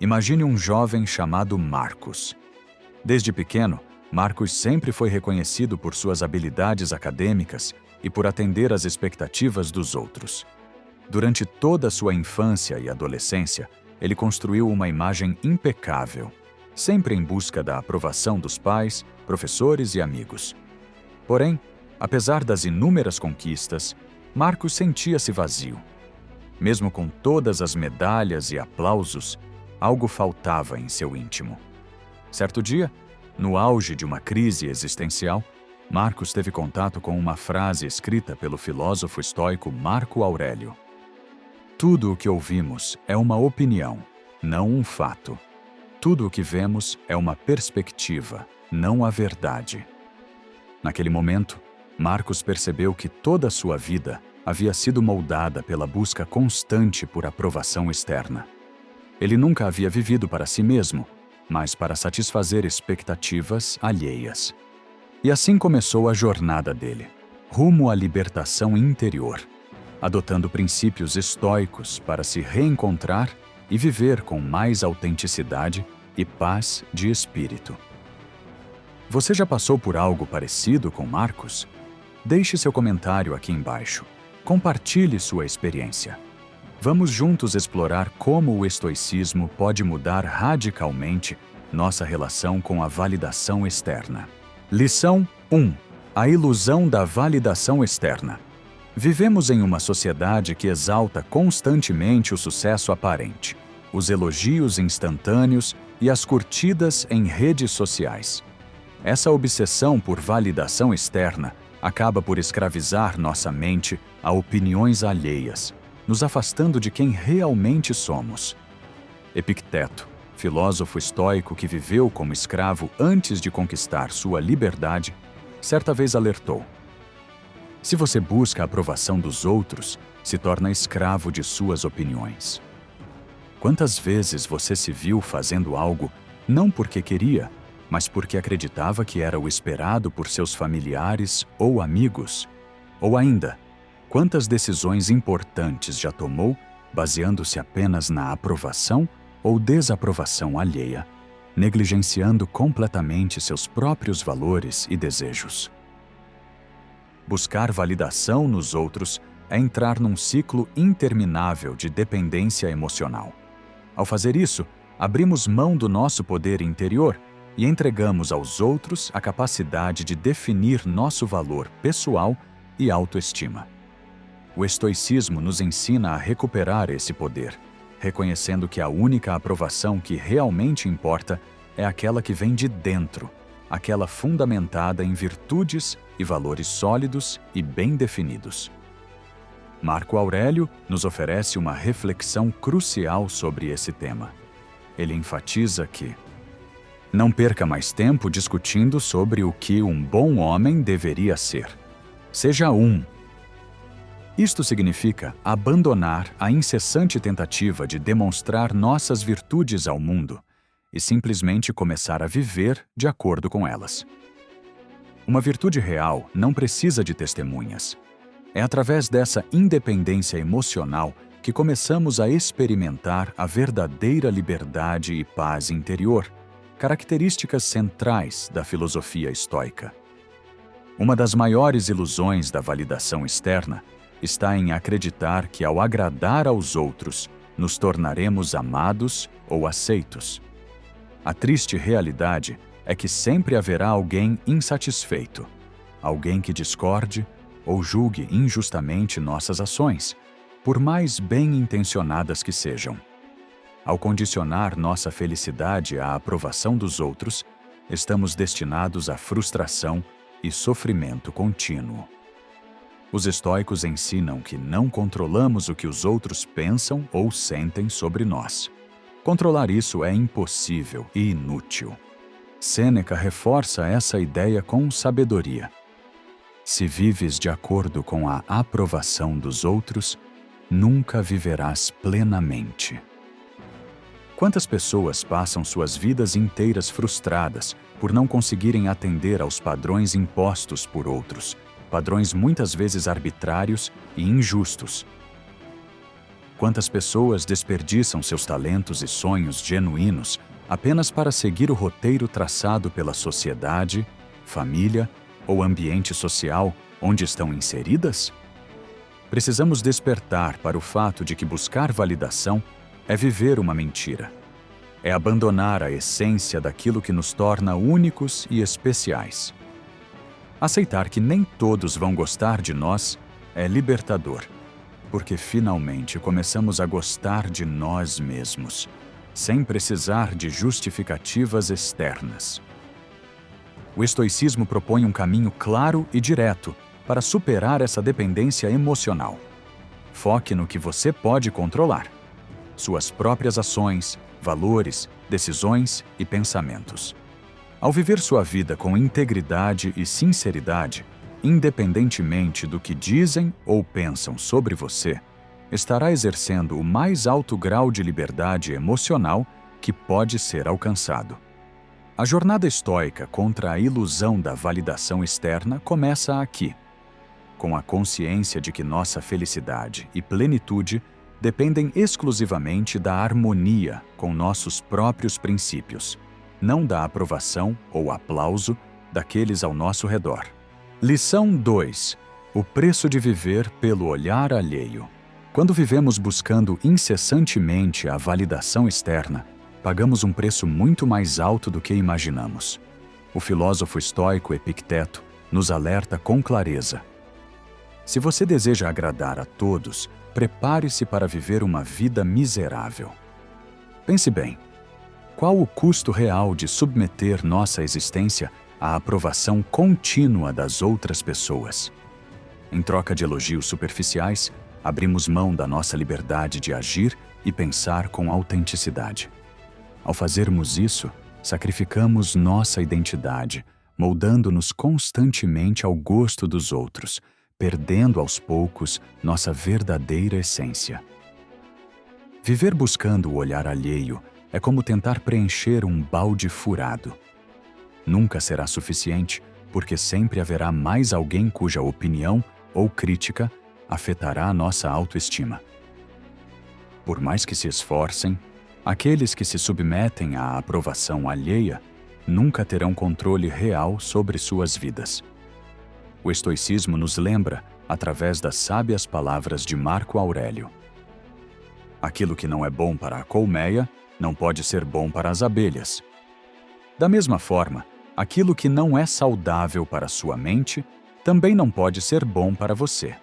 Imagine um jovem chamado Marcos. Desde pequeno, Marcos sempre foi reconhecido por suas habilidades acadêmicas e por atender às expectativas dos outros. Durante toda a sua infância e adolescência, ele construiu uma imagem impecável, sempre em busca da aprovação dos pais, professores e amigos. Porém, apesar das inúmeras conquistas, Marcos sentia-se vazio. Mesmo com todas as medalhas e aplausos, algo faltava em seu íntimo. Certo dia, no auge de uma crise existencial, Marcos teve contato com uma frase escrita pelo filósofo estoico Marco Aurélio. Tudo o que ouvimos é uma opinião, não um fato. Tudo o que vemos é uma perspectiva, não a verdade. Naquele momento, Marcos percebeu que toda a sua vida havia sido moldada pela busca constante por aprovação externa. Ele nunca havia vivido para si mesmo, mas para satisfazer expectativas alheias. E assim começou a jornada dele, rumo à libertação interior, adotando princípios estoicos para se reencontrar e viver com mais autenticidade e paz de espírito. Você já passou por algo parecido com Marcos? Deixe seu comentário aqui embaixo. Compartilhe sua experiência. Vamos juntos explorar como o estoicismo pode mudar radicalmente nossa relação com a validação externa. Lição 1. A ilusão da validação externa. Vivemos em uma sociedade que exalta constantemente o sucesso aparente, os elogios instantâneos e as curtidas em redes sociais. Essa obsessão por validação externa acaba por escravizar nossa mente a opiniões alheias, nos afastando de quem realmente somos. Epicteto, filósofo estoico que viveu como escravo antes de conquistar sua liberdade, certa vez alertou: se você busca a aprovação dos outros, se torna escravo de suas opiniões. Quantas vezes você se viu fazendo algo não porque queria, mas porque acreditava que era o esperado por seus familiares ou amigos? Ou ainda, quantas decisões importantes já tomou baseando-se apenas na aprovação ou desaprovação alheia, negligenciando completamente seus próprios valores e desejos? Buscar validação nos outros é entrar num ciclo interminável de dependência emocional. Ao fazer isso, abrimos mão do nosso poder interior e entregamos aos outros a capacidade de definir nosso valor pessoal e autoestima. O estoicismo nos ensina a recuperar esse poder, reconhecendo que a única aprovação que realmente importa é aquela que vem de dentro, aquela fundamentada em virtudes e valores sólidos e bem definidos. Marco Aurélio nos oferece uma reflexão crucial sobre esse tema. Ele enfatiza que não perca mais tempo discutindo sobre o que um bom homem deveria ser. Seja um. Isto significa abandonar a incessante tentativa de demonstrar nossas virtudes ao mundo e simplesmente começar a viver de acordo com elas. Uma virtude real não precisa de testemunhas. É através dessa independência emocional que começamos a experimentar a verdadeira liberdade e paz interior, características centrais da filosofia estoica. Uma das maiores ilusões da validação externa está em acreditar que, ao agradar aos outros, nos tornaremos amados ou aceitos. A triste realidade é que sempre haverá alguém insatisfeito, alguém que discorde ou julgue injustamente nossas ações, por mais bem-intencionadas que sejam. Ao condicionar nossa felicidade à aprovação dos outros, estamos destinados à frustração e sofrimento contínuo. Os estoicos ensinam que não controlamos o que os outros pensam ou sentem sobre nós. Controlar isso é impossível e inútil. Sêneca reforça essa ideia com sabedoria. Se vives de acordo com a aprovação dos outros, nunca viverás plenamente. Quantas pessoas passam suas vidas inteiras frustradas por não conseguirem atender aos padrões impostos por outros, padrões muitas vezes arbitrários e injustos? Quantas pessoas desperdiçam seus talentos e sonhos genuínos apenas para seguir o roteiro traçado pela sociedade, família ou ambiente social onde estão inseridas? Precisamos despertar para o fato de que buscar validação é viver uma mentira. É abandonar a essência daquilo que nos torna únicos e especiais. Aceitar que nem todos vão gostar de nós é libertador, porque finalmente começamos a gostar de nós mesmos, sem precisar de justificativas externas. O estoicismo propõe um caminho claro e direto para superar essa dependência emocional. Foque no que você pode controlar: suas próprias ações, valores, decisões e pensamentos. Ao viver sua vida com integridade e sinceridade, independentemente do que dizem ou pensam sobre você, estará exercendo o mais alto grau de liberdade emocional que pode ser alcançado. A jornada estoica contra a ilusão da validação externa começa aqui, com a consciência de que nossa felicidade e plenitude dependem exclusivamente da harmonia com nossos próprios princípios, não da aprovação ou aplauso daqueles ao nosso redor. Lição 2. O preço de viver pelo olhar alheio. Quando vivemos buscando incessantemente a validação externa, pagamos um preço muito mais alto do que imaginamos. O filósofo estoico Epicteto nos alerta com clareza: se você deseja agradar a todos, prepare-se para viver uma vida miserável. Pense bem, qual o custo real de submeter nossa existência à aprovação contínua das outras pessoas? Em troca de elogios superficiais, abrimos mão da nossa liberdade de agir e pensar com autenticidade. Ao fazermos isso, sacrificamos nossa identidade, moldando-nos constantemente ao gosto dos outros, perdendo aos poucos nossa verdadeira essência. Viver buscando o olhar alheio é como tentar preencher um balde furado. Nunca será suficiente, porque sempre haverá mais alguém cuja opinião ou crítica afetará a nossa autoestima. Por mais que se esforcem, aqueles que se submetem à aprovação alheia nunca terão controle real sobre suas vidas. O estoicismo nos lembra, através das sábias palavras de Marco Aurélio: aquilo que não é bom para a colmeia não pode ser bom para as abelhas. Da mesma forma, aquilo que não é saudável para sua mente também não pode ser bom para você.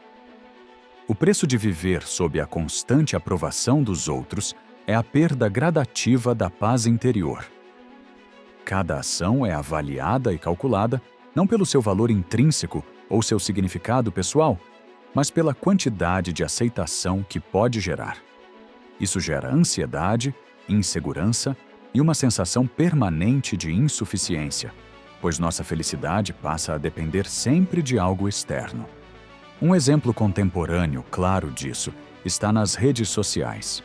O preço de viver sob a constante aprovação dos outros é a perda gradativa da paz interior. Cada ação é avaliada e calculada não pelo seu valor intrínseco ou seu significado pessoal, mas pela quantidade de aceitação que pode gerar. Isso gera ansiedade, insegurança e uma sensação permanente de insuficiência, pois nossa felicidade passa a depender sempre de algo externo. Um exemplo contemporâneo claro disso está nas redes sociais.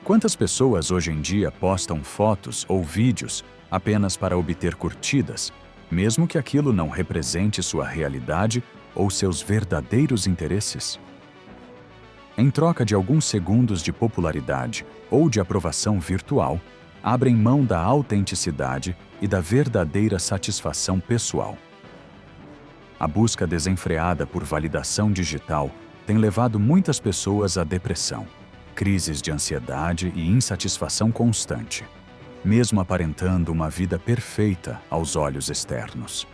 Quantas pessoas hoje em dia postam fotos ou vídeos apenas para obter curtidas, mesmo que aquilo não represente sua realidade ou seus verdadeiros interesses? Em troca de alguns segundos de popularidade ou de aprovação virtual, abrem mão da autenticidade e da verdadeira satisfação pessoal. A busca desenfreada por validação digital tem levado muitas pessoas à depressão, crises de ansiedade e insatisfação constante, mesmo aparentando uma vida perfeita aos olhos externos.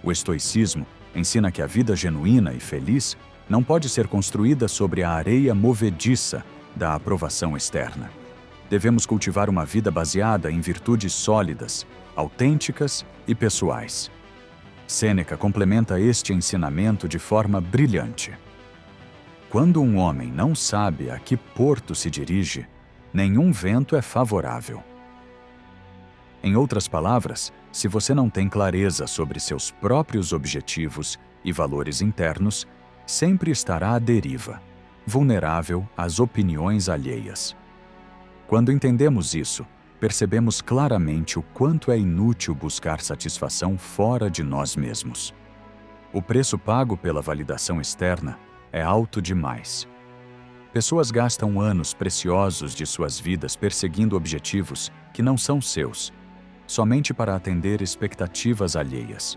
O estoicismo ensina que a vida genuína e feliz não pode ser construída sobre a areia movediça da aprovação externa. Devemos cultivar uma vida baseada em virtudes sólidas, autênticas e pessoais. Sêneca complementa este ensinamento de forma brilhante: quando um homem não sabe a que porto se dirige, nenhum vento é favorável. Em outras palavras, se você não tem clareza sobre seus próprios objetivos e valores internos, sempre estará à deriva, vulnerável às opiniões alheias. Quando entendemos isso, percebemos claramente o quanto é inútil buscar satisfação fora de nós mesmos. O preço pago pela validação externa é alto demais. Pessoas gastam anos preciosos de suas vidas perseguindo objetivos que não são seus, somente para atender expectativas alheias.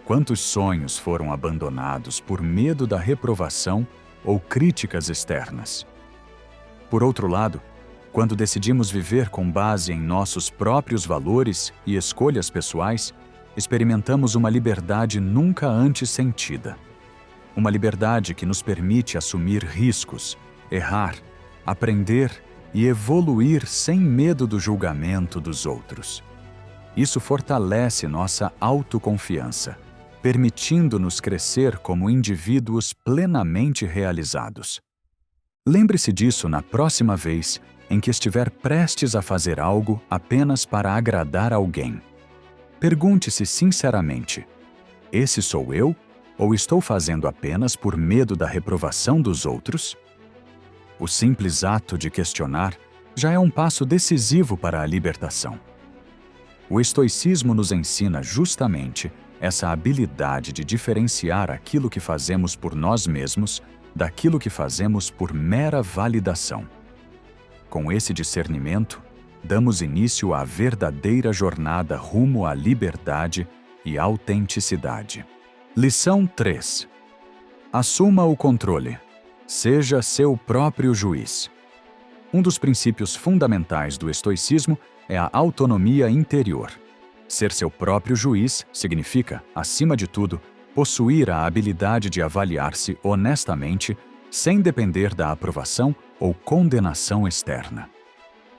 Quantos sonhos foram abandonados por medo da reprovação ou críticas externas? Por outro lado, quando decidimos viver com base em nossos próprios valores e escolhas pessoais, experimentamos uma liberdade nunca antes sentida. Uma liberdade que nos permite assumir riscos, errar, aprender e evoluir sem medo do julgamento dos outros. Isso fortalece nossa autoconfiança, permitindo-nos crescer como indivíduos plenamente realizados. Lembre-se disso na próxima vez em que estiver prestes a fazer algo apenas para agradar alguém. Pergunte-se sinceramente: esse sou eu ou estou fazendo apenas por medo da reprovação dos outros? O simples ato de questionar já é um passo decisivo para a libertação. O estoicismo nos ensina justamente essa habilidade de diferenciar aquilo que fazemos por nós mesmos daquilo que fazemos por mera validação. Com esse discernimento, damos início à verdadeira jornada rumo à liberdade e autenticidade. Lição 3. Assuma o controle. Seja seu próprio juiz. Um dos princípios fundamentais do estoicismo é a autonomia interior. Ser seu próprio juiz significa, acima de tudo, possuir a habilidade de avaliar-se honestamente, sem depender da aprovação ou condenação externa.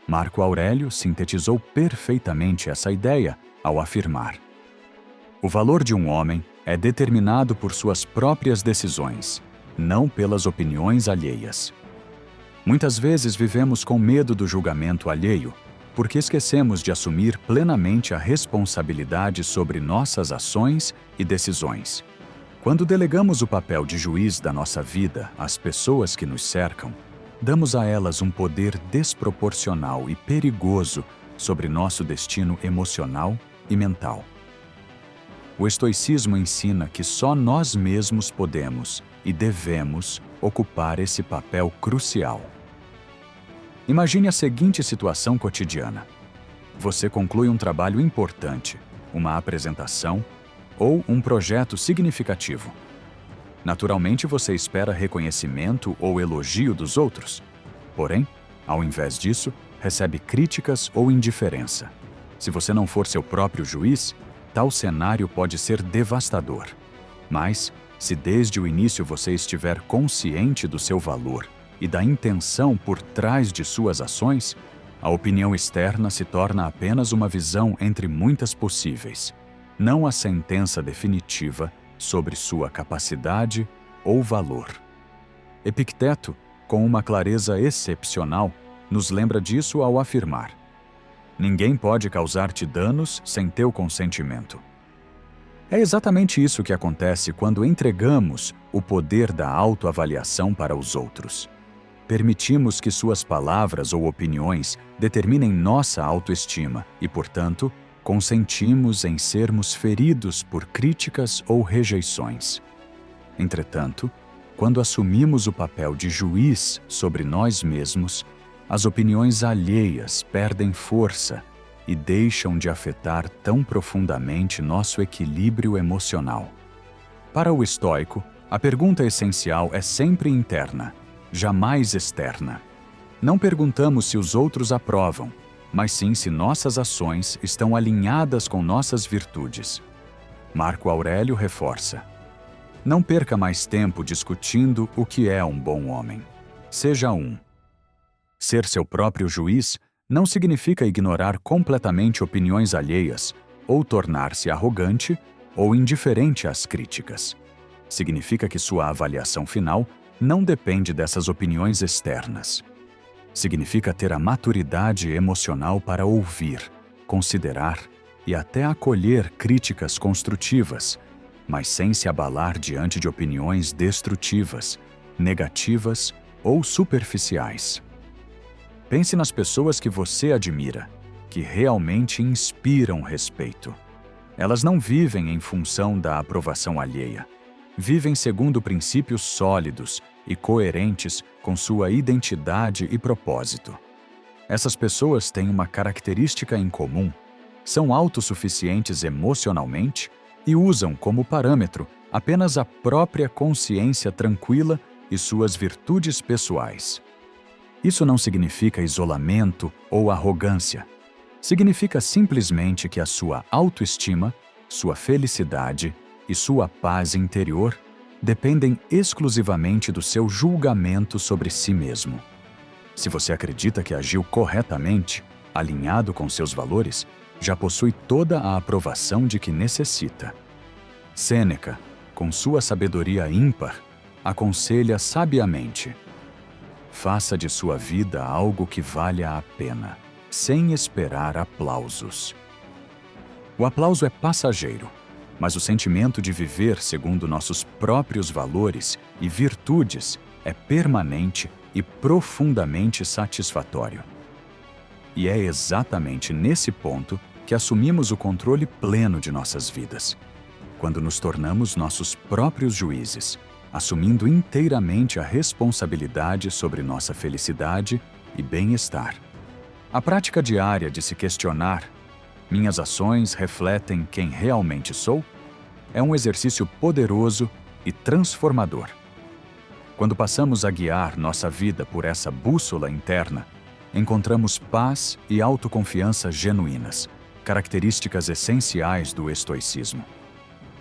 Marco Aurélio sintetizou perfeitamente essa ideia ao afirmar: o valor de um homem é determinado por suas próprias decisões, não pelas opiniões alheias. Muitas vezes vivemos com medo do julgamento alheio, porque esquecemos de assumir plenamente a responsabilidade sobre nossas ações e decisões. Quando delegamos o papel de juiz da nossa vida às pessoas que nos cercam, damos a elas um poder desproporcional e perigoso sobre nosso destino emocional e mental. O estoicismo ensina que só nós mesmos podemos e devemos ocupar esse papel crucial. Imagine a seguinte situação cotidiana. Você conclui um trabalho importante, uma apresentação ou um projeto significativo. Naturalmente, você espera reconhecimento ou elogio dos outros. Porém, ao invés disso, recebe críticas ou indiferença. Se você não for seu próprio juiz, tal cenário pode ser devastador. Mas, se desde o início você estiver consciente do seu valor e da intenção por trás de suas ações, a opinião externa se torna apenas uma visão entre muitas possíveis, não a sentença definitiva sobre sua capacidade ou valor. Epicteto, com uma clareza excepcional, nos lembra disso ao afirmar: ninguém pode causar-te danos sem teu consentimento. É exatamente isso que acontece quando entregamos o poder da autoavaliação para os outros. Permitimos que suas palavras ou opiniões determinem nossa autoestima e, portanto, consentimos em sermos feridos por críticas ou rejeições. Entretanto, quando assumimos o papel de juiz sobre nós mesmos, as opiniões alheias perdem força e deixam de afetar tão profundamente nosso equilíbrio emocional. Para o estoico, a pergunta essencial é sempre interna, jamais externa. Não perguntamos se os outros aprovam, mas sim se nossas ações estão alinhadas com nossas virtudes. Marco Aurélio reforça: não perca mais tempo discutindo o que é um bom homem. Seja um. Ser seu próprio juiz não significa ignorar completamente opiniões alheias ou tornar-se arrogante ou indiferente às críticas. Significa que sua avaliação final não depende dessas opiniões externas. Significa ter a maturidade emocional para ouvir, considerar e até acolher críticas construtivas, mas sem se abalar diante de opiniões destrutivas, negativas ou superficiais. Pense nas pessoas que você admira, que realmente inspiram respeito. Elas não vivem em função da aprovação alheia. vivem segundo princípios sólidos e coerentes com sua identidade e propósito. Essas pessoas têm uma característica em comum: são autossuficientes emocionalmente e usam como parâmetro apenas a própria consciência tranquila e suas virtudes pessoais. Isso não significa isolamento ou arrogância. Significa simplesmente que a sua autoestima, sua felicidade e sua paz interior dependem exclusivamente do seu julgamento sobre si mesmo. Se você acredita que agiu corretamente, alinhado com seus valores, já possui toda a aprovação de que necessita. Sêneca, com sua sabedoria ímpar, aconselha sabiamente: faça de sua vida algo que valha a pena, sem esperar aplausos. O aplauso é passageiro, mas o sentimento de viver segundo nossos próprios valores e virtudes é permanente e profundamente satisfatório. E é exatamente nesse ponto que assumimos o controle pleno de nossas vidas, quando nos tornamos nossos próprios juízes, assumindo inteiramente a responsabilidade sobre nossa felicidade e bem-estar. A prática diária de se questionar: minhas ações refletem quem realmente sou? É um exercício poderoso e transformador. Quando passamos a guiar nossa vida por essa bússola interna, encontramos paz e autoconfiança genuínas, características essenciais do estoicismo.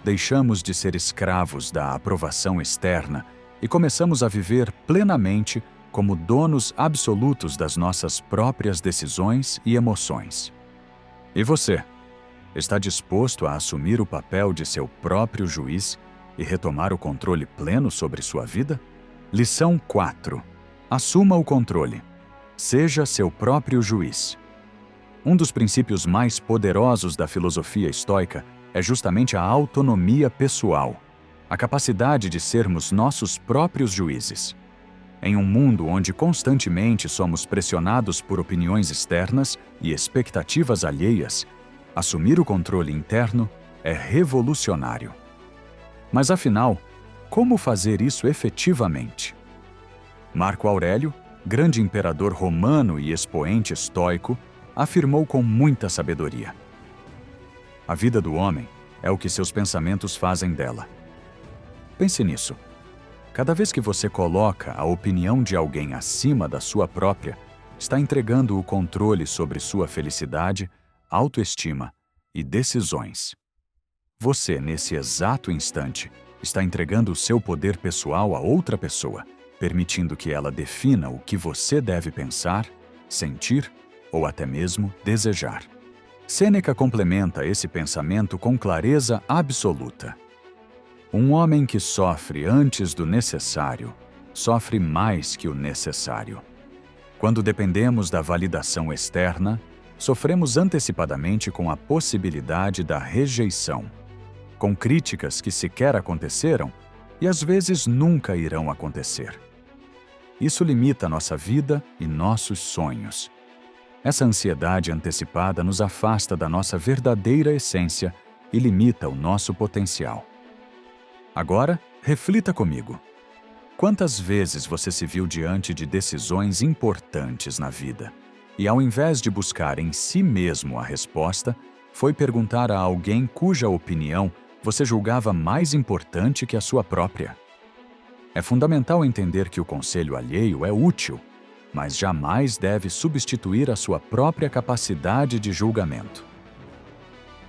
Deixamos de ser escravos da aprovação externa e começamos a viver plenamente como donos absolutos das nossas próprias decisões e emoções. E você? Está disposto a assumir o papel de seu próprio juiz e retomar o controle pleno sobre sua vida? Lição 4. Assuma o controle. Seja seu próprio juiz. Um dos princípios mais poderosos da filosofia estoica é justamente a autonomia pessoal, a capacidade de sermos nossos próprios juízes. Em um mundo onde constantemente somos pressionados por opiniões externas e expectativas alheias, assumir o controle interno é revolucionário. Mas afinal, como fazer isso efetivamente? Marco Aurélio, grande imperador romano e expoente estoico, afirmou com muita sabedoria: a vida do homem é o que seus pensamentos fazem dela. Pense nisso. Cada vez que você coloca a opinião de alguém acima da sua própria, está entregando o controle sobre sua felicidade, autoestima e decisões. Você, nesse exato instante, está entregando o seu poder pessoal a outra pessoa, permitindo que ela defina o que você deve pensar, sentir ou até mesmo desejar. Sêneca complementa esse pensamento com clareza absoluta. Um homem que sofre antes do necessário, sofre mais que o necessário. Quando dependemos da validação externa, sofremos antecipadamente com a possibilidade da rejeição, com críticas que sequer aconteceram e às vezes nunca irão acontecer. Isso limita nossa vida e nossos sonhos. Essa ansiedade antecipada nos afasta da nossa verdadeira essência e limita o nosso potencial. Agora, reflita comigo. Quantas vezes você se viu diante de decisões importantes na vida e, ao invés de buscar em si mesmo a resposta, foi perguntar a alguém cuja opinião você julgava mais importante que a sua própria? É fundamental entender que o conselho alheio é útil, mas jamais deve substituir a sua própria capacidade de julgamento.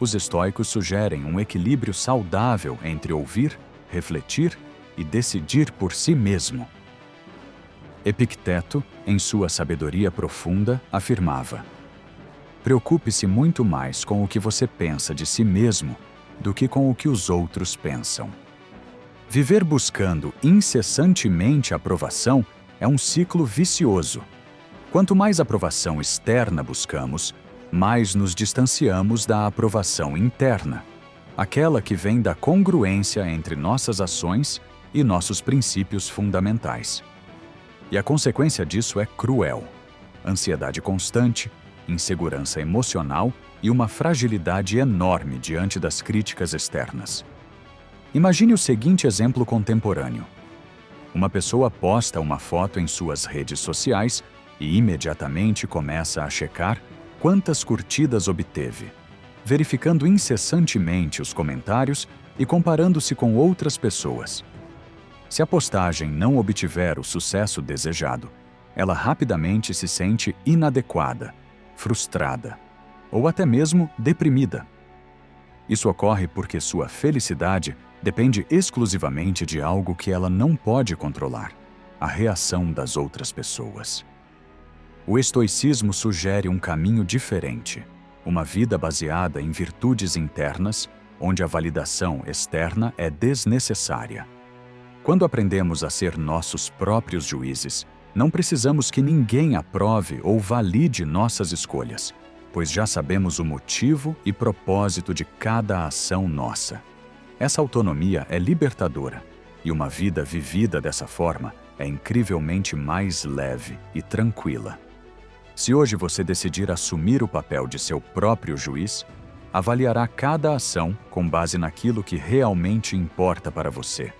Os estoicos sugerem um equilíbrio saudável entre ouvir, refletir e decidir por si mesmo. Epicteto, em sua sabedoria profunda, afirmava: preocupe-se muito mais com o que você pensa de si mesmo do que com o que os outros pensam. Viver buscando incessantemente aprovação é um ciclo vicioso. Quanto mais aprovação externa buscamos, mais nos distanciamos da aprovação interna, aquela que vem da congruência entre nossas ações e nossos princípios fundamentais. E a consequência disso é cruel: ansiedade constante, insegurança emocional e uma fragilidade enorme diante das críticas externas. Imagine o seguinte exemplo contemporâneo. Uma pessoa posta uma foto em suas redes sociais e imediatamente começa a checar quantas curtidas obteve, verificando incessantemente os comentários e comparando-se com outras pessoas. Se a postagem não obtiver o sucesso desejado, ela rapidamente se sente inadequada, frustrada ou até mesmo deprimida. Isso ocorre porque sua felicidade depende exclusivamente de algo que ela não pode controlar: a reação das outras pessoas. O estoicismo sugere um caminho diferente, uma vida baseada em virtudes internas, onde a validação externa é desnecessária. Quando aprendemos a ser nossos próprios juízes, não precisamos que ninguém aprove ou valide nossas escolhas, pois já sabemos o motivo e propósito de cada ação nossa. Essa autonomia é libertadora, e uma vida vivida dessa forma é incrivelmente mais leve e tranquila. Se hoje você decidir assumir o papel de seu próprio juiz, avaliará cada ação com base naquilo que realmente importa para você.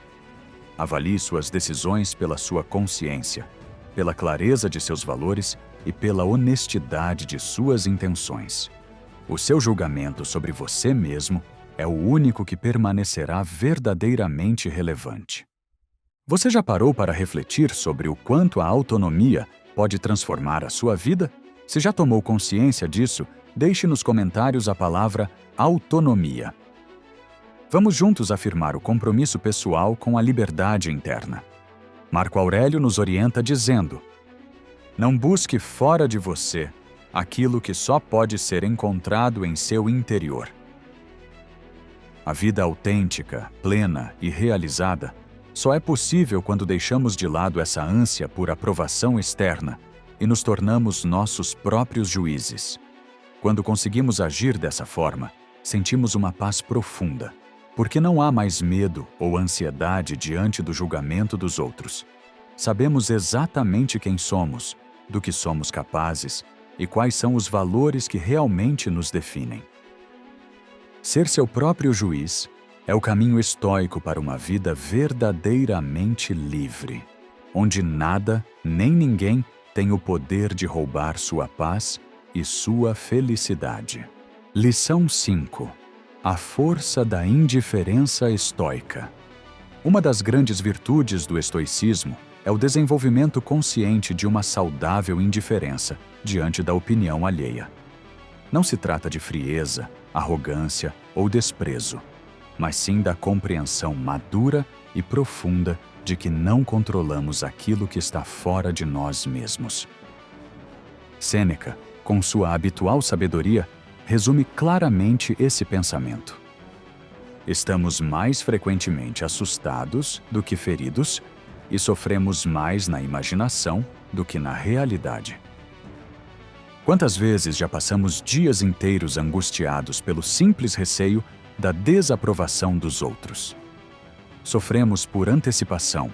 Avalie suas decisões pela sua consciência, pela clareza de seus valores e pela honestidade de suas intenções. O seu julgamento sobre você mesmo é o único que permanecerá verdadeiramente relevante. Você já parou para refletir sobre o quanto a autonomia pode transformar a sua vida? Se já tomou consciência disso, deixe nos comentários a palavra autonomia. Vamos juntos afirmar o compromisso pessoal com a liberdade interna. Marco Aurélio nos orienta dizendo: não busque fora de você aquilo que só pode ser encontrado em seu interior. A vida autêntica, plena e realizada só é possível quando deixamos de lado essa ânsia por aprovação externa e nos tornamos nossos próprios juízes. Quando conseguimos agir dessa forma, sentimos uma paz profunda, porque não há mais medo ou ansiedade diante do julgamento dos outros. Sabemos exatamente quem somos, do que somos capazes e quais são os valores que realmente nos definem. Ser seu próprio juiz é o caminho estoico para uma vida verdadeiramente livre, onde nada nem ninguém tem o poder de roubar sua paz e sua felicidade. Lição 5. A força da indiferença estoica. Uma das grandes virtudes do estoicismo é o desenvolvimento consciente de uma saudável indiferença diante da opinião alheia. Não se trata de frieza, arrogância ou desprezo, mas sim da compreensão madura e profunda de que não controlamos aquilo que está fora de nós mesmos. Sêneca, com sua habitual sabedoria, resume claramente esse pensamento. Estamos mais frequentemente assustados do que feridos e sofremos mais na imaginação do que na realidade. Quantas vezes já passamos dias inteiros angustiados pelo simples receio da desaprovação dos outros? Sofremos por antecipação,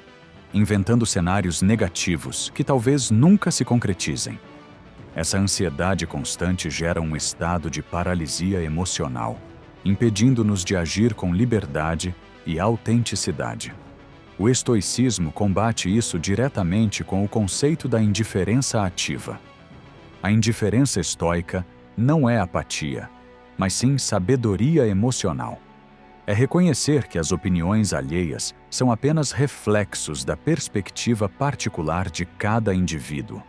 inventando cenários negativos que talvez nunca se concretizem. Essa ansiedade constante gera um estado de paralisia emocional, impedindo-nos de agir com liberdade e autenticidade. O estoicismo combate isso diretamente com o conceito da indiferença ativa. A indiferença estoica não é apatia, mas sim sabedoria emocional. É reconhecer que as opiniões alheias são apenas reflexos da perspectiva particular de cada indivíduo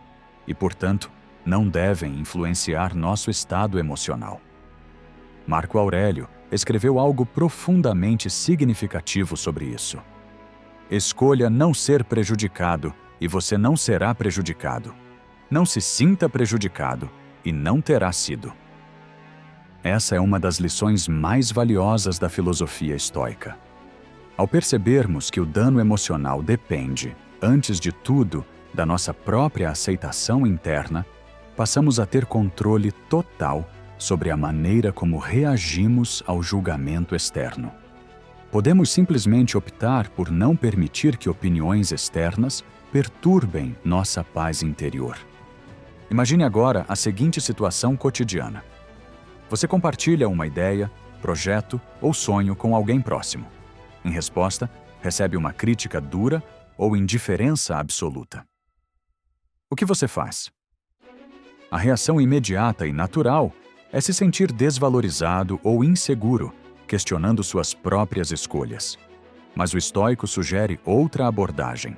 e, portanto, não devem influenciar nosso estado emocional. Marco Aurélio escreveu algo profundamente significativo sobre isso. Escolha não ser prejudicado e você não será prejudicado. Não se sinta prejudicado e não terá sido. Essa é uma das lições mais valiosas da filosofia estoica. Ao percebermos que o dano emocional depende, antes de tudo, da nossa própria aceitação interna, passamos a ter controle total sobre a maneira como reagimos ao julgamento externo. Podemos simplesmente optar por não permitir que opiniões externas perturbem nossa paz interior. Imagine agora a seguinte situação cotidiana. Você compartilha uma ideia, projeto ou sonho com alguém próximo. Em resposta, recebe uma crítica dura ou indiferença absoluta. O que você faz? A reação imediata e natural é se sentir desvalorizado ou inseguro, questionando suas próprias escolhas. Mas o estoico sugere outra abordagem.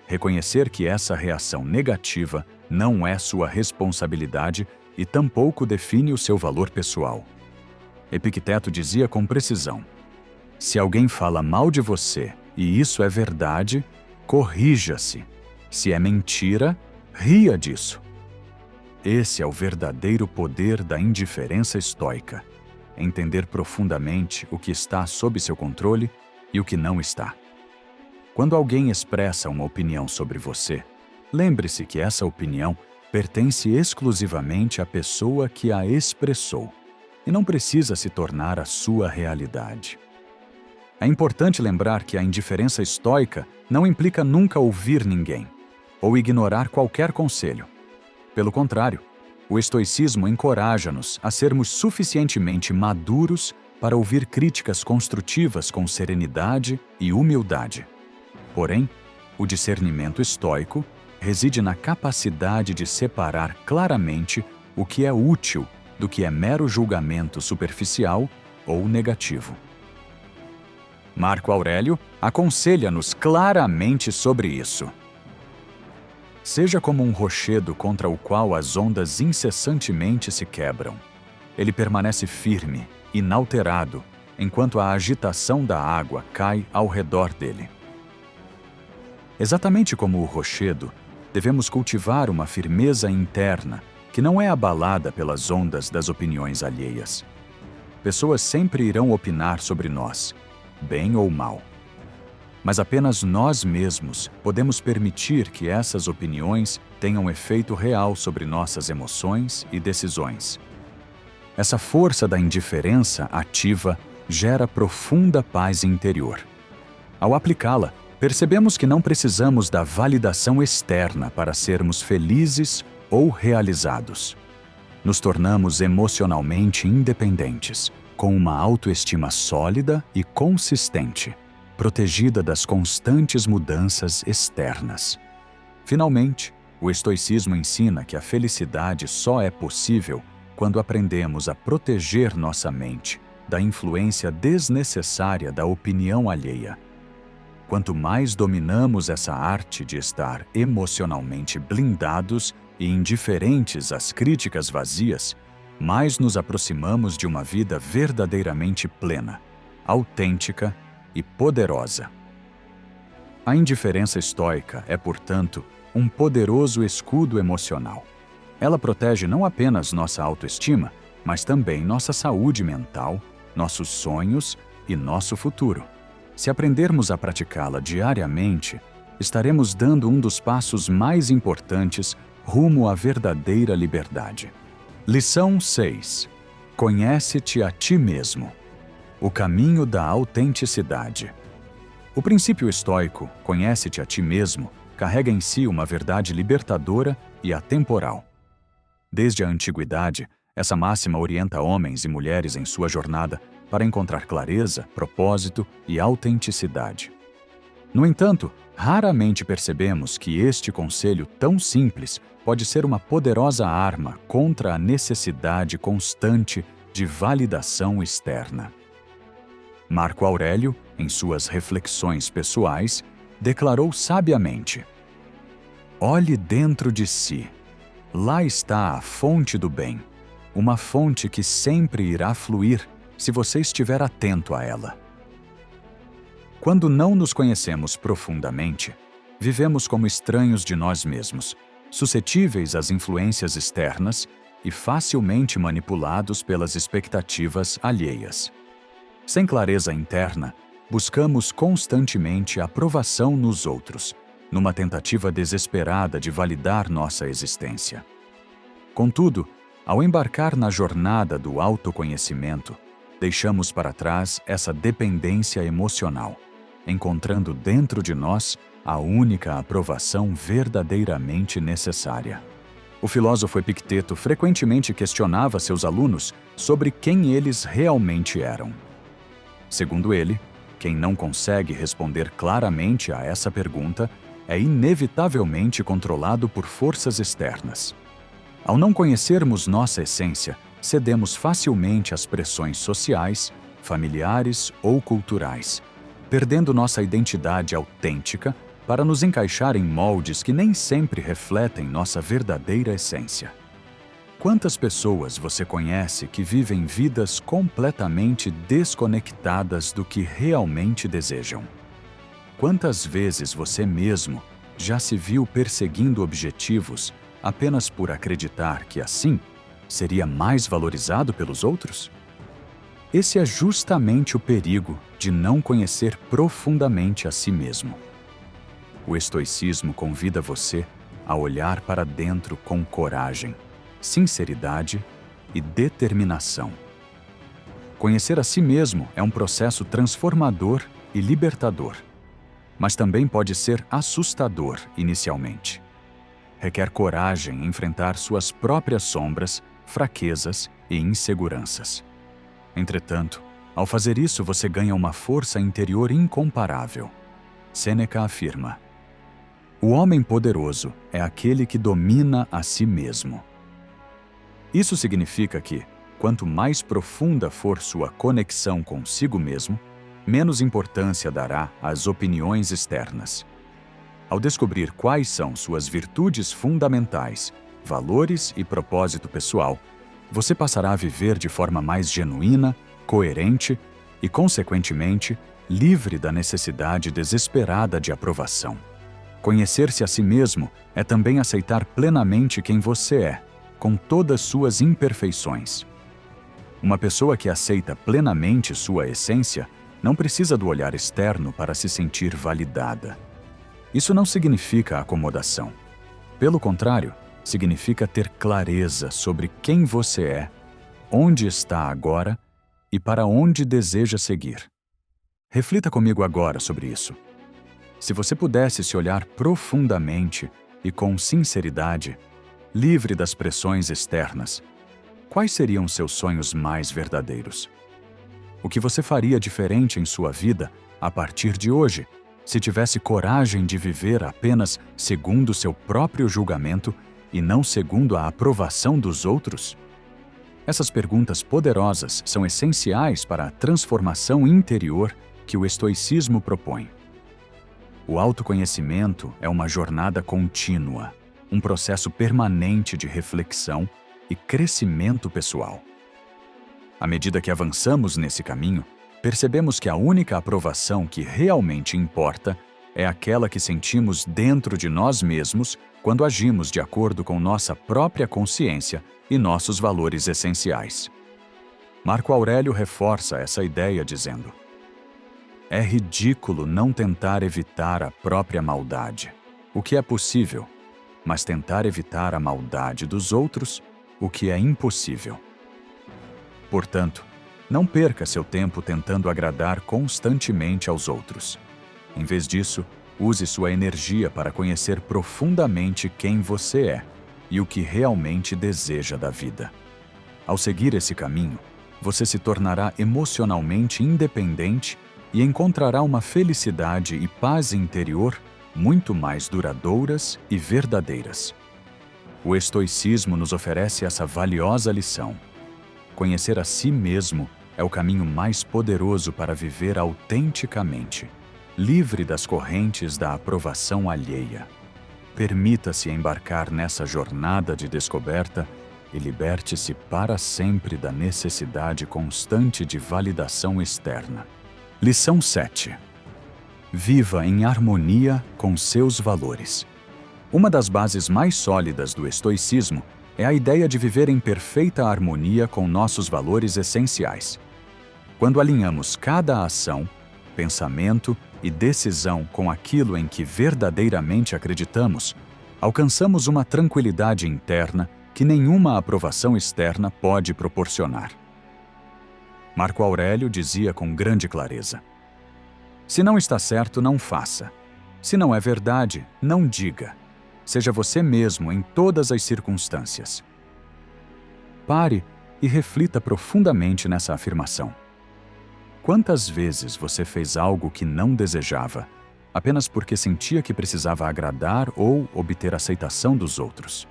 Reconhecer que essa reação negativa não é sua responsabilidade e tampouco define o seu valor pessoal. Epicteto dizia com precisão: se alguém fala mal de você e isso é verdade, corrija-se. Se é mentira, ria disso. Esse é o verdadeiro poder da indiferença estoica: entender profundamente o que está sob seu controle e o que não está. Quando alguém expressa uma opinião sobre você, lembre-se que essa opinião pertence exclusivamente à pessoa que a expressou e não precisa se tornar a sua realidade. É importante lembrar que a indiferença estoica não implica nunca ouvir ninguém ou ignorar qualquer conselho. Pelo contrário, o estoicismo encoraja-nos a sermos suficientemente maduros para ouvir críticas construtivas com serenidade e humildade. Porém, o discernimento estoico reside na capacidade de separar claramente o que é útil do que é mero julgamento superficial ou negativo. Marco Aurélio aconselha-nos claramente sobre isso. Seja como um rochedo contra o qual as ondas incessantemente se quebram. Ele permanece firme, inalterado, enquanto a agitação da água cai ao redor dele. Exatamente como o rochedo, devemos cultivar uma firmeza interna que não é abalada pelas ondas das opiniões alheias. Pessoas sempre irão opinar sobre nós, bem ou mal. Mas apenas nós mesmos podemos permitir que essas opiniões tenham efeito real sobre nossas emoções e decisões. Essa força da indiferença ativa gera profunda paz interior. Ao aplicá-la, percebemos que não precisamos da validação externa para sermos felizes ou realizados. Nos tornamos emocionalmente independentes, com uma autoestima sólida e consistente, protegida das constantes mudanças externas. Finalmente, o estoicismo ensina que a felicidade só é possível quando aprendemos a proteger nossa mente da influência desnecessária da opinião alheia. Quanto mais dominamos essa arte de estar emocionalmente blindados e indiferentes às críticas vazias, mais nos aproximamos de uma vida verdadeiramente plena, autêntica e poderosa. A indiferença estoica é, portanto, um poderoso escudo emocional. Ela protege não apenas nossa autoestima, mas também nossa saúde mental, nossos sonhos e nosso futuro. Se aprendermos a praticá-la diariamente, estaremos dando um dos passos mais importantes rumo à verdadeira liberdade. Lição 6. Conhece-te a ti mesmo. O caminho da autenticidade. O princípio estoico, conhece-te a ti mesmo, carrega em si uma verdade libertadora e atemporal. Desde a antiguidade, essa máxima orienta homens e mulheres em sua jornada para encontrar clareza, propósito e autenticidade. No entanto, raramente percebemos que este conselho tão simples pode ser uma poderosa arma contra a necessidade constante de validação externa. Marco Aurélio, em suas reflexões pessoais, declarou sabiamente: olhe dentro de si. Lá está a fonte do bem, uma fonte que sempre irá fluir se você estiver atento a ela. Quando não nos conhecemos profundamente, vivemos como estranhos de nós mesmos, suscetíveis às influências externas e facilmente manipulados pelas expectativas alheias. Sem clareza interna, buscamos constantemente aprovação nos outros, numa tentativa desesperada de validar nossa existência. Contudo, ao embarcar na jornada do autoconhecimento, deixamos para trás essa dependência emocional, encontrando dentro de nós a única aprovação verdadeiramente necessária. O filósofo Epicteto frequentemente questionava seus alunos sobre quem eles realmente eram. Segundo ele, Quem não consegue responder claramente a essa pergunta é inevitavelmente controlado por forças externas. Ao não conhecermos nossa essência, cedemos facilmente às pressões sociais, familiares ou culturais, perdendo nossa identidade autêntica para nos encaixar em moldes que nem sempre refletem nossa verdadeira essência. Quantas pessoas você conhece que vivem vidas completamente desconectadas do que realmente desejam? Quantas vezes você mesmo já se viu perseguindo objetivos apenas por acreditar que assim seria mais valorizado pelos outros? Esse é justamente o perigo de não conhecer profundamente a si mesmo. O estoicismo convida você a olhar para dentro com coragem, sinceridade e determinação. Conhecer a si mesmo é um processo transformador e libertador, mas também pode ser assustador inicialmente. Requer coragem em enfrentar suas próprias sombras, fraquezas e inseguranças. Entretanto, ao fazer isso, você ganha uma força interior incomparável. Sêneca afirma: "O homem poderoso é aquele que domina a si mesmo." Isso significa que, quanto mais profunda for sua conexão consigo mesmo, menos importância dará às opiniões externas. Ao descobrir quais são suas virtudes fundamentais, valores e propósito pessoal, você passará a viver de forma mais genuína, coerente e, consequentemente, livre da necessidade desesperada de aprovação. Conhecer-se a si mesmo é também aceitar plenamente quem você é, com todas suas imperfeições. Uma pessoa que aceita plenamente sua essência não precisa do olhar externo para se sentir validada. Isso não significa acomodação. Pelo contrário, significa ter clareza sobre quem você é, onde está agora e para onde deseja seguir. Reflita comigo agora sobre isso. Se você pudesse se olhar profundamente e com sinceridade, livre das pressões externas, quais seriam seus sonhos mais verdadeiros? O que você faria diferente em sua vida a partir de hoje, se tivesse coragem de viver apenas segundo seu próprio julgamento e não segundo a aprovação dos outros? Essas perguntas poderosas são essenciais para a transformação interior que o estoicismo propõe. O autoconhecimento é uma jornada contínua, um processo permanente de reflexão e crescimento pessoal. À medida que avançamos nesse caminho, percebemos que a única aprovação que realmente importa é aquela que sentimos dentro de nós mesmos quando agimos de acordo com nossa própria consciência e nossos valores essenciais. Marco Aurélio reforça essa ideia dizendo: "É ridículo não tentar evitar a própria maldade, o que é possível, mas tentar evitar a maldade dos outros, o que é impossível." Portanto, não perca seu tempo tentando agradar constantemente aos outros. Em vez disso, use sua energia para conhecer profundamente quem você é e o que realmente deseja da vida. Ao seguir esse caminho, você se tornará emocionalmente independente e encontrará uma felicidade e paz interior muito mais duradouras e verdadeiras. O estoicismo nos oferece essa valiosa lição. Conhecer a si mesmo é o caminho mais poderoso para viver autenticamente, livre das correntes da aprovação alheia. Permita-se embarcar nessa jornada de descoberta e liberte-se para sempre da necessidade constante de validação externa. Lição 7. Viva em harmonia com seus valores. Uma das bases mais sólidas do estoicismo é a ideia de viver em perfeita harmonia com nossos valores essenciais. Quando alinhamos cada ação, pensamento e decisão com aquilo em que verdadeiramente acreditamos, alcançamos uma tranquilidade interna que nenhuma aprovação externa pode proporcionar. Marco Aurélio dizia com grande clareza: "Se não está certo, não faça. Se não é verdade, não diga. Seja você mesmo em todas as circunstâncias." Pare e reflita profundamente nessa afirmação. Quantas vezes você fez algo que não desejava, apenas porque sentia que precisava agradar ou obter aceitação dos outros?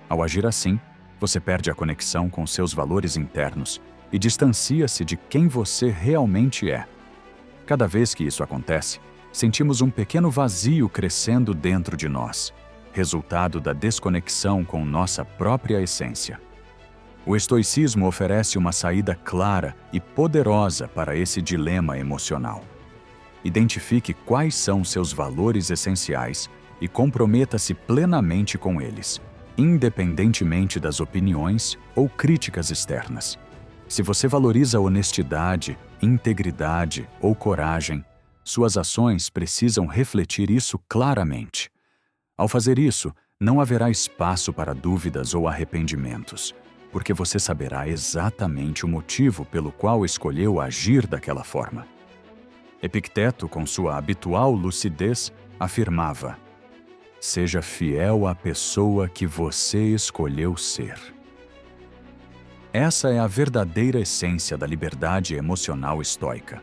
Ao agir assim, você perde a conexão com seus valores internos e distancia-se de quem você realmente é. Cada vez que isso acontece, sentimos um pequeno vazio crescendo dentro de nós, resultado da desconexão com nossa própria essência. O estoicismo oferece uma saída clara e poderosa para esse dilema emocional. Identifique quais são seus valores essenciais e comprometa-se plenamente com eles, independentemente das opiniões ou críticas externas. Se você valoriza honestidade, integridade ou coragem, suas ações precisam refletir isso claramente. Ao fazer isso, não haverá espaço para dúvidas ou arrependimentos, porque você saberá exatamente o motivo pelo qual escolheu agir daquela forma. Epicteto, com sua habitual lucidez, afirmava: "Seja fiel à pessoa que você escolheu ser." Essa é a verdadeira essência da liberdade emocional estoica.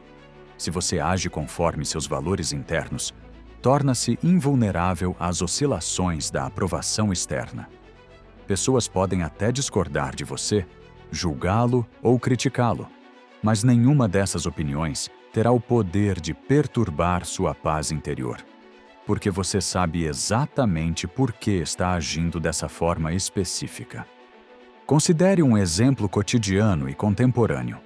Se você age conforme seus valores internos, torna-se invulnerável às oscilações da aprovação externa. Pessoas podem até discordar de você, julgá-lo ou criticá-lo, mas nenhuma dessas opiniões terá o poder de perturbar sua paz interior, porque você sabe exatamente por que está agindo dessa forma específica. Considere um exemplo cotidiano e contemporâneo.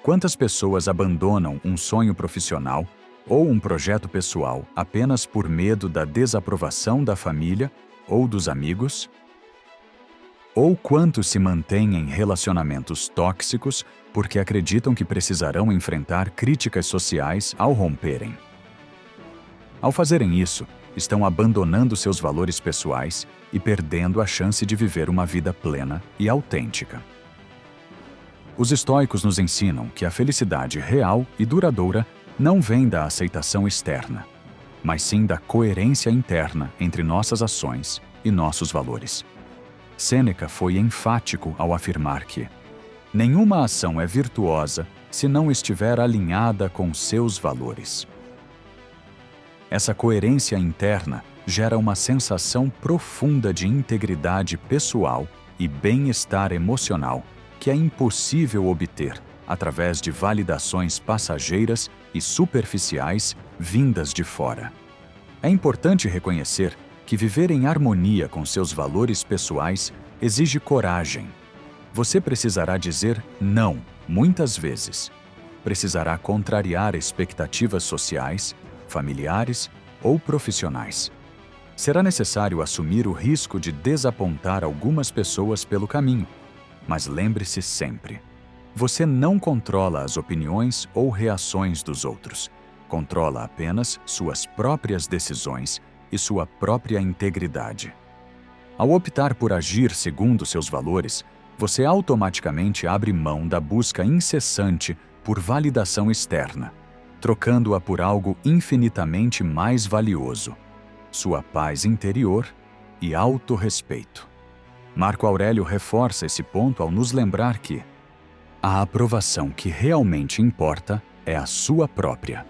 Quantas pessoas abandonam um sonho profissional ou um projeto pessoal apenas por medo da desaprovação da família ou dos amigos? Ou quantos se mantêm em relacionamentos tóxicos porque acreditam que precisarão enfrentar críticas sociais ao romperem? Ao fazerem isso, estão abandonando seus valores pessoais e perdendo a chance de viver uma vida plena e autêntica. Os estoicos nos ensinam que a felicidade real e duradoura não vem da aceitação externa, mas sim da coerência interna entre nossas ações e nossos valores. Sêneca foi enfático ao afirmar que nenhuma ação é virtuosa se não estiver alinhada com seus valores. Essa coerência interna gera uma sensação profunda de integridade pessoal e bem-estar emocional que é impossível obter através de validações passageiras e superficiais vindas de fora. É importante reconhecer que viver em harmonia com seus valores pessoais exige coragem. Você precisará dizer não muitas vezes. Precisará contrariar expectativas sociais, familiares ou profissionais. Será necessário assumir o risco de desapontar algumas pessoas pelo caminho, mas lembre-se sempre: você não controla as opiniões ou reações dos outros. Controla apenas suas próprias decisões e sua própria integridade. Ao optar por agir segundo seus valores, você automaticamente abre mão da busca incessante por validação externa, trocando-a por algo infinitamente mais valioso: sua paz interior e autorrespeito. Marco Aurélio reforça esse ponto ao nos lembrar que a aprovação que realmente importa é a sua própria.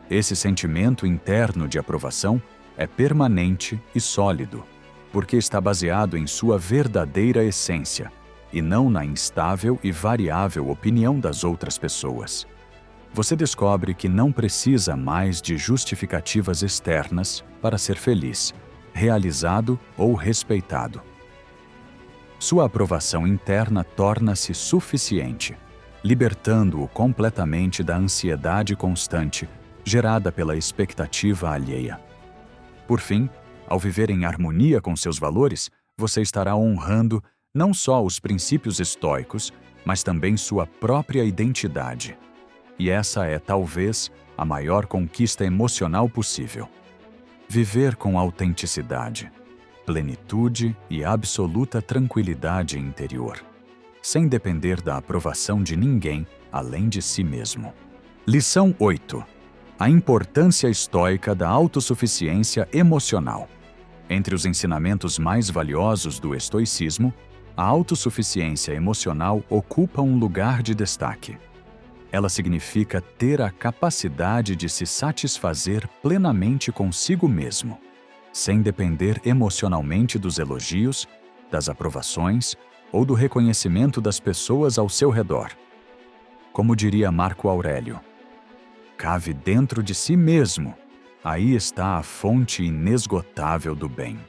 Esse sentimento interno de aprovação é permanente e sólido, porque está baseado em sua verdadeira essência e não na instável e variável opinião das outras pessoas. Você descobre que não precisa mais de justificativas externas para ser feliz, realizado ou respeitado. Sua aprovação interna torna-se suficiente, libertando-o completamente da ansiedade constante gerada pela expectativa alheia. Por fim, ao viver em harmonia com seus valores, você estará honrando não só os princípios estoicos, mas também sua própria identidade. E essa é, talvez, a maior conquista emocional possível. Viver com autenticidade, plenitude e absoluta tranquilidade interior, sem depender da aprovação de ninguém além de si mesmo. Lição 8. A importância estoica da autossuficiência emocional. Entre os ensinamentos mais valiosos do estoicismo, a autossuficiência emocional ocupa um lugar de destaque. Ela significa ter a capacidade de se satisfazer plenamente consigo mesmo, sem depender emocionalmente dos elogios, das aprovações ou do reconhecimento das pessoas ao seu redor. Como diria Marco Aurélio, cave dentro de si mesmo, aí está a fonte inesgotável do bem.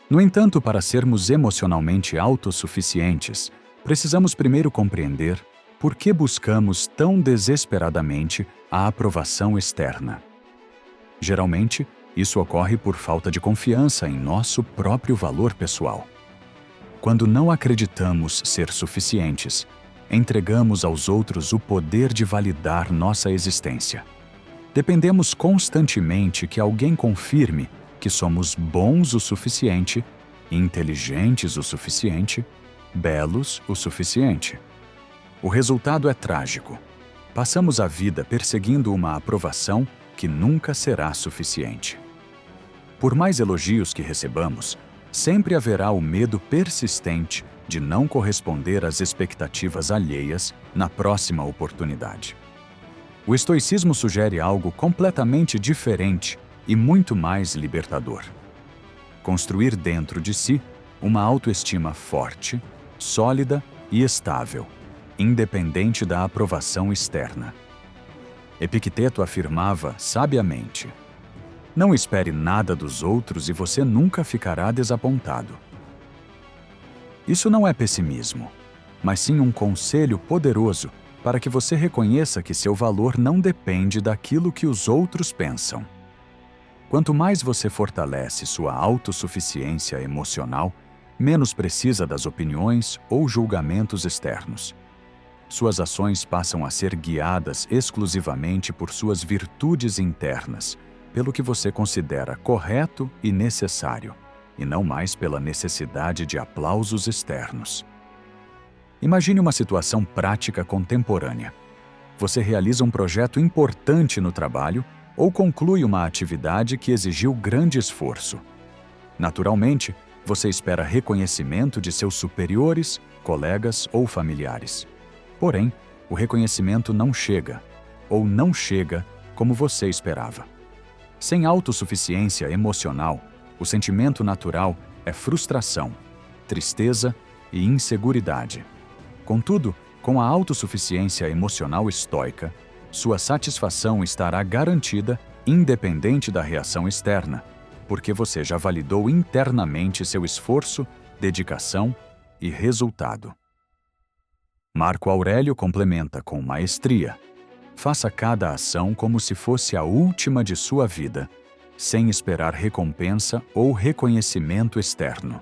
No entanto, para sermos emocionalmente autossuficientes, precisamos primeiro compreender por que buscamos tão desesperadamente a aprovação externa. Geralmente, isso ocorre por falta de confiança em nosso próprio valor pessoal. Quando não acreditamos ser suficientes, entregamos aos outros o poder de validar nossa existência. Dependemos constantemente que alguém confirme que somos bons o suficiente, inteligentes o suficiente, belos o suficiente. O resultado é trágico. Passamos a vida perseguindo uma aprovação que nunca será suficiente. Por mais elogios que recebamos, sempre haverá o medo persistente de não corresponder às expectativas alheias na próxima oportunidade. O estoicismo sugere algo completamente diferente e muito mais libertador. Construir dentro de si uma autoestima forte, sólida e estável, independente da aprovação externa. Epicteto afirmava sabiamente: não espere nada dos outros e você nunca ficará desapontado. Isso não é pessimismo, mas sim um conselho poderoso para que você reconheça que seu valor não depende daquilo que os outros pensam. Quanto mais você fortalece sua autossuficiência emocional, menos precisa das opiniões ou julgamentos externos. Suas ações passam a ser guiadas exclusivamente por suas virtudes internas, pelo que você considera correto e necessário, e não mais pela necessidade de aplausos externos. Imagine uma situação prática contemporânea. Você realiza um projeto importante no trabalho ou conclui uma atividade que exigiu grande esforço. Naturalmente, você espera reconhecimento de seus superiores, colegas ou familiares. Porém, o reconhecimento não chega, ou não chega como você esperava. Sem autossuficiência emocional, o sentimento natural é frustração, tristeza e inseguridade. Contudo, com a autossuficiência emocional estoica, sua satisfação estará garantida independente da reação externa, porque você já validou internamente seu esforço, dedicação e resultado. Marco Aurélio complementa com maestria: faça cada ação como se fosse a última de sua vida, sem esperar recompensa ou reconhecimento externo.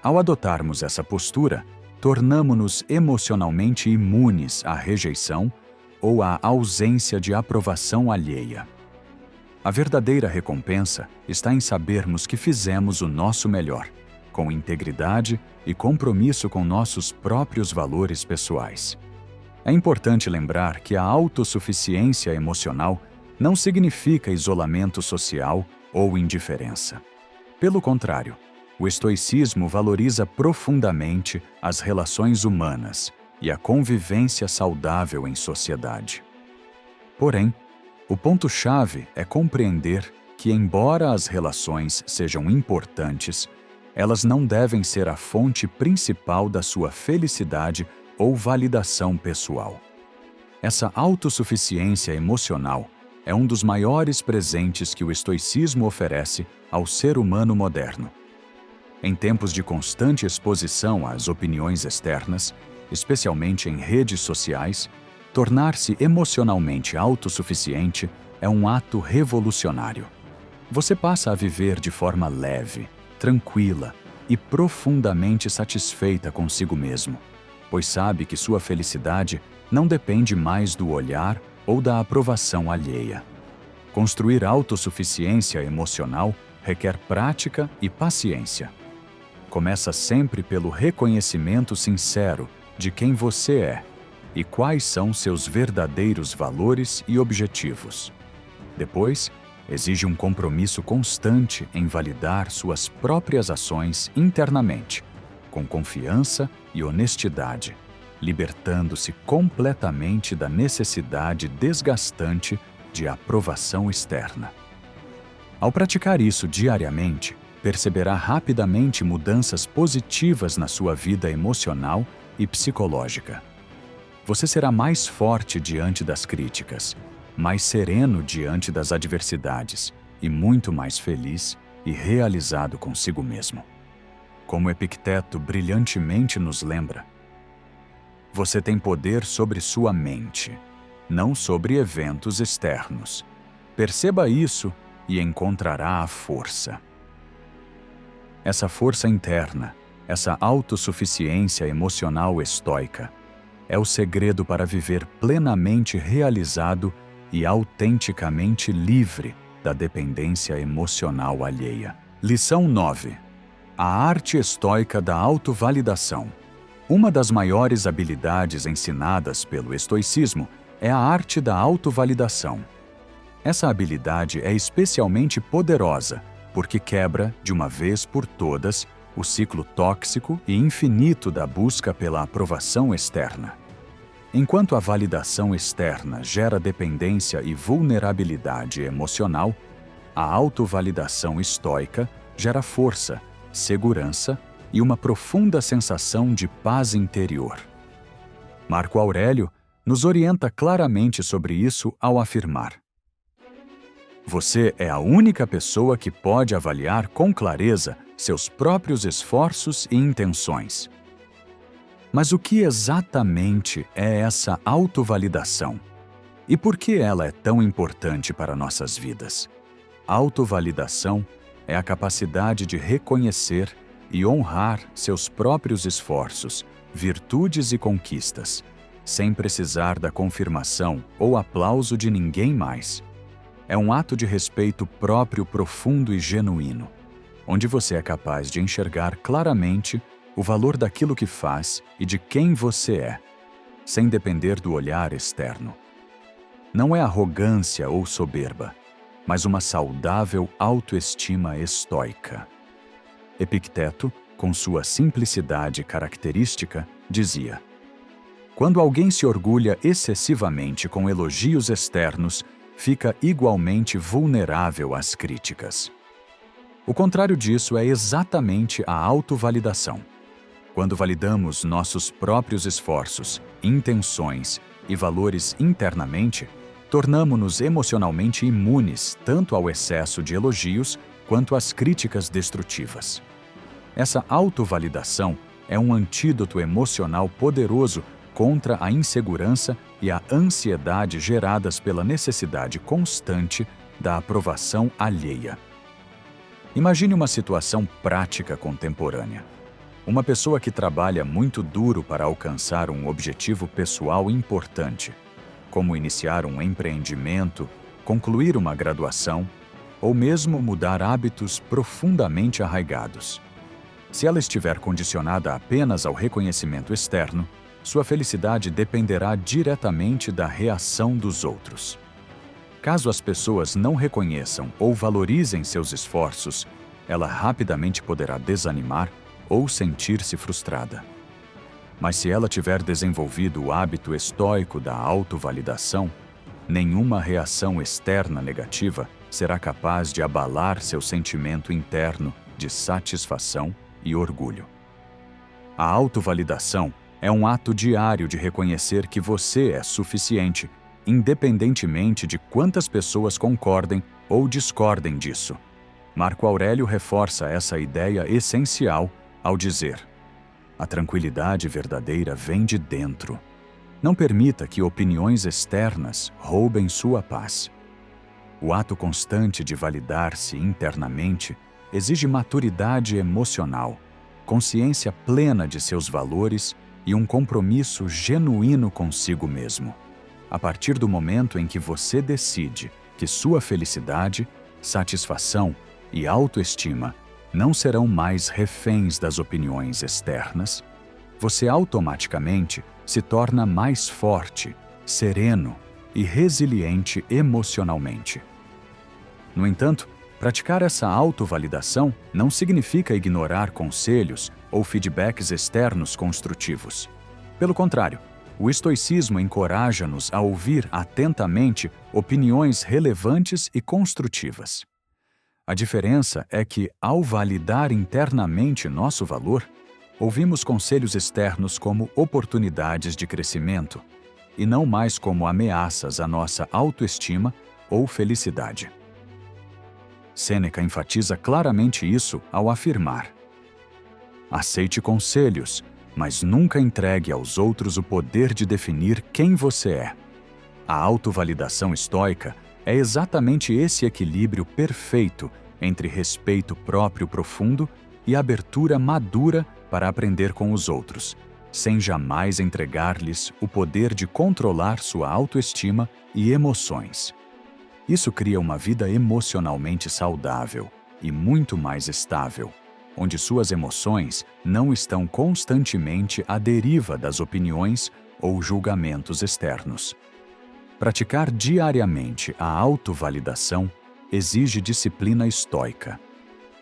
Ao adotarmos essa postura, tornamo-nos emocionalmente imunes à rejeição ou à ausência de aprovação alheia. A verdadeira recompensa está em sabermos que fizemos o nosso melhor, com integridade e compromisso com nossos próprios valores pessoais. É importante lembrar que a autossuficiência emocional não significa isolamento social ou indiferença. Pelo contrário, o estoicismo valoriza profundamente as relações humanas e a convivência saudável em sociedade. Porém, o ponto-chave é compreender que, embora as relações sejam importantes, elas não devem ser a fonte principal da sua felicidade ou validação pessoal. Essa autossuficiência emocional é um dos maiores presentes que o estoicismo oferece ao ser humano moderno. Em tempos de constante exposição às opiniões externas, especialmente em redes sociais, tornar-se emocionalmente autossuficiente é um ato revolucionário. Você passa a viver de forma leve, tranquila e profundamente satisfeita consigo mesmo, pois sabe que sua felicidade não depende mais do olhar ou da aprovação alheia. Construir autossuficiência emocional requer prática e paciência. Começa sempre pelo reconhecimento sincero de quem você é e quais são seus verdadeiros valores e objetivos. Depois, exige um compromisso constante em validar suas próprias ações internamente, com confiança e honestidade, libertando-se completamente da necessidade desgastante de aprovação externa. Ao praticar isso diariamente, perceberá rapidamente mudanças positivas na sua vida emocional e psicológica. Você será mais forte diante das críticas, mais sereno diante das adversidades e muito mais feliz e realizado consigo mesmo. Como Epicteto brilhantemente nos lembra, você tem poder sobre sua mente, não sobre eventos externos. Perceba isso e encontrará a força. Essa força interna, essa autossuficiência emocional estoica, é o segredo para viver plenamente realizado e autenticamente livre da dependência emocional alheia. Lição 9. A arte estoica da autovalidação. Uma das maiores habilidades ensinadas pelo estoicismo é a arte da autovalidação. Essa habilidade é especialmente poderosa porque quebra, de uma vez por todas, o ciclo tóxico e infinito da busca pela aprovação externa. Enquanto a validação externa gera dependência e vulnerabilidade emocional, a autovalidação estoica gera força, segurança e uma profunda sensação de paz interior. Marco Aurélio nos orienta claramente sobre isso ao afirmar: você é a única pessoa que pode avaliar com clareza seus próprios esforços e intenções. Mas o que exatamente é essa autovalidação? E por que ela é tão importante para nossas vidas? Autovalidação é a capacidade de reconhecer e honrar seus próprios esforços, virtudes e conquistas, sem precisar da confirmação ou aplauso de ninguém mais. É um ato de respeito próprio profundo e genuíno, onde você é capaz de enxergar claramente o valor daquilo que faz e de quem você é, sem depender do olhar externo. Não é arrogância ou soberba, mas uma saudável autoestima estoica. Epicteto, com sua simplicidade característica, dizia: quando alguém se orgulha excessivamente com elogios externos, fica igualmente vulnerável às críticas. O contrário disso é exatamente a autovalidação. Quando validamos nossos próprios esforços, intenções e valores internamente, tornamo-nos emocionalmente imunes tanto ao excesso de elogios quanto às críticas destrutivas. Essa autovalidação é um antídoto emocional poderoso contra a insegurança e a ansiedade geradas pela necessidade constante da aprovação alheia. Imagine uma situação prática contemporânea. Uma pessoa que trabalha muito duro para alcançar um objetivo pessoal importante, como iniciar um empreendimento, concluir uma graduação ou mesmo mudar hábitos profundamente arraigados. Se ela estiver condicionada apenas ao reconhecimento externo, sua felicidade dependerá diretamente da reação dos outros. Caso as pessoas não reconheçam ou valorizem seus esforços, ela rapidamente poderá desanimar ou sentir-se frustrada. Mas se ela tiver desenvolvido o hábito estoico da autovalidação, nenhuma reação externa negativa será capaz de abalar seu sentimento interno de satisfação e orgulho. A autovalidação é um ato diário de reconhecer que você é suficiente, independentemente de quantas pessoas concordem ou discordem disso. Marco Aurélio reforça essa ideia essencial ao dizer: a tranquilidade verdadeira vem de dentro. Não permita que opiniões externas roubem sua paz. O ato constante de validar-se internamente exige maturidade emocional, consciência plena de seus valores e um compromisso genuíno consigo mesmo. A partir do momento em que você decide que sua felicidade, satisfação e autoestima não serão mais reféns das opiniões externas, você automaticamente se torna mais forte, sereno e resiliente emocionalmente. No entanto, praticar essa autovalidação não significa ignorar conselhos ou feedbacks externos construtivos. Pelo contrário, o estoicismo encoraja-nos a ouvir atentamente opiniões relevantes e construtivas. A diferença é que, ao validar internamente nosso valor, ouvimos conselhos externos como oportunidades de crescimento e não mais como ameaças à nossa autoestima ou felicidade. Sêneca enfatiza claramente isso ao afirmar: aceite conselhos, mas nunca entregue aos outros o poder de definir quem você é. A autovalidação estoica é exatamente esse equilíbrio perfeito entre respeito próprio profundo e abertura madura para aprender com os outros, sem jamais entregar-lhes o poder de controlar sua autoestima e emoções. Isso cria uma vida emocionalmente saudável e muito mais estável, onde suas emoções não estão constantemente à deriva das opiniões ou julgamentos externos. Praticar diariamente a autovalidação exige disciplina estoica.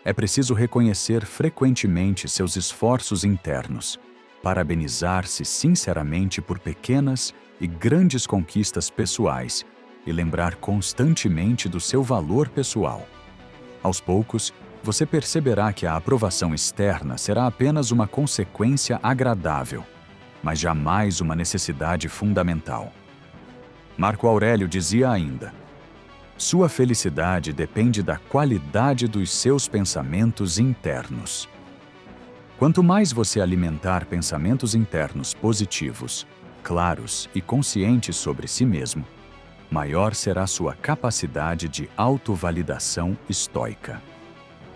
É preciso reconhecer frequentemente seus esforços internos, parabenizar-se sinceramente por pequenas e grandes conquistas pessoais e lembrar constantemente do seu valor pessoal. Aos poucos, você perceberá que a aprovação externa será apenas uma consequência agradável, mas jamais uma necessidade fundamental. Marco Aurélio dizia ainda: sua felicidade depende da qualidade dos seus pensamentos internos. Quanto mais você alimentar pensamentos internos positivos, claros e conscientes sobre si mesmo, maior será sua capacidade de autovalidação estoica.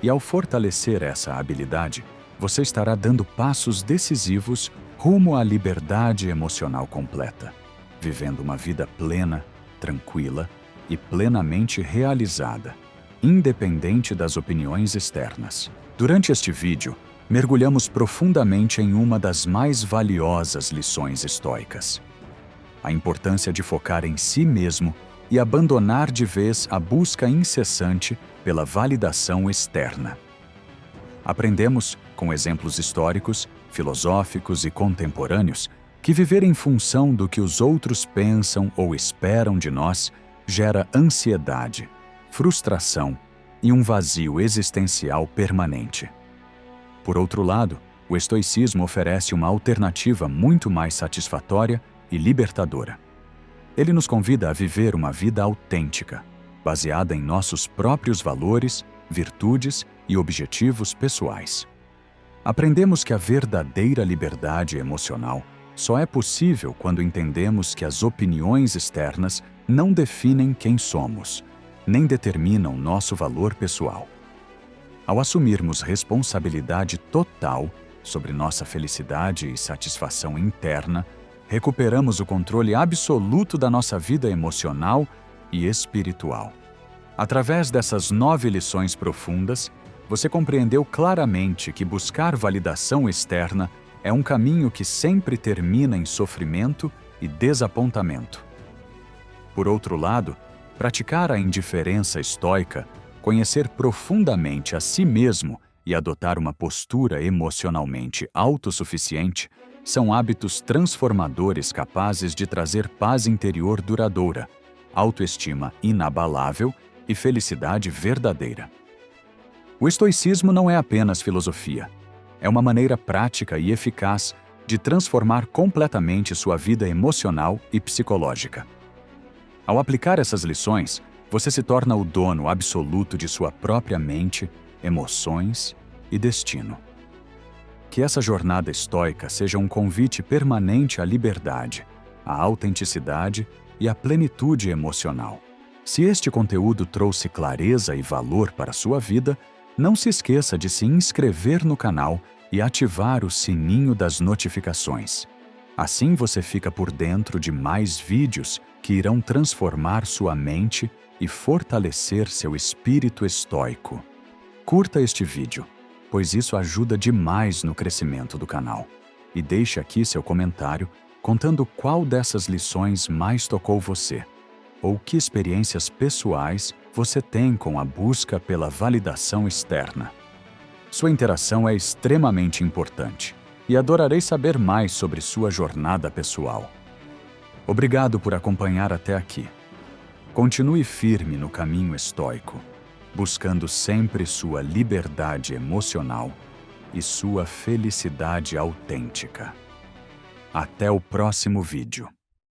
E ao fortalecer essa habilidade, você estará dando passos decisivos rumo à liberdade emocional completa, vivendo uma vida plena, tranquila e plenamente realizada, independente das opiniões externas. Durante este vídeo, mergulhamos profundamente em uma das mais valiosas lições estoicas: a importância de focar em si mesmo e abandonar de vez a busca incessante pela validação externa. Aprendemos, com exemplos históricos, filosóficos e contemporâneos, que viver em função do que os outros pensam ou esperam de nós gera ansiedade, frustração e um vazio existencial permanente. Por outro lado, o estoicismo oferece uma alternativa muito mais satisfatória e libertadora. Ele nos convida a viver uma vida autêntica, baseada em nossos próprios valores, virtudes e objetivos pessoais. Aprendemos que a verdadeira liberdade emocional só é possível quando entendemos que as opiniões externas não definem quem somos, nem determinam nosso valor pessoal. Ao assumirmos responsabilidade total sobre nossa felicidade e satisfação interna, recuperamos o controle absoluto da nossa vida emocional e espiritual. Através dessas 9 lições profundas, você compreendeu claramente que buscar validação externa é um caminho que sempre termina em sofrimento e desapontamento. Por outro lado, praticar a indiferença estoica, conhecer profundamente a si mesmo e adotar uma postura emocionalmente autossuficiente são hábitos transformadores capazes de trazer paz interior duradoura, autoestima inabalável e felicidade verdadeira. O estoicismo não é apenas filosofia. É uma maneira prática e eficaz de transformar completamente sua vida emocional e psicológica. Ao aplicar essas lições, você se torna o dono absoluto de sua própria mente, emoções e destino. Que essa jornada estoica seja um convite permanente à liberdade, à autenticidade e à plenitude emocional. Se este conteúdo trouxe clareza e valor para a sua vida, não se esqueça de se inscrever no canal e ativar o sininho das notificações. Assim você fica por dentro de mais vídeos que irão transformar sua mente e fortalecer seu espírito estoico. Curta este vídeo, pois isso ajuda demais no crescimento do canal. E deixe aqui seu comentário contando qual dessas lições mais tocou você, ou que experiências pessoais você tem com a busca pela validação externa. Sua interação é extremamente importante e adorarei saber mais sobre sua jornada pessoal. Obrigado por acompanhar até aqui. Continue firme no caminho estoico, buscando sempre sua liberdade emocional e sua felicidade autêntica. Até o próximo vídeo.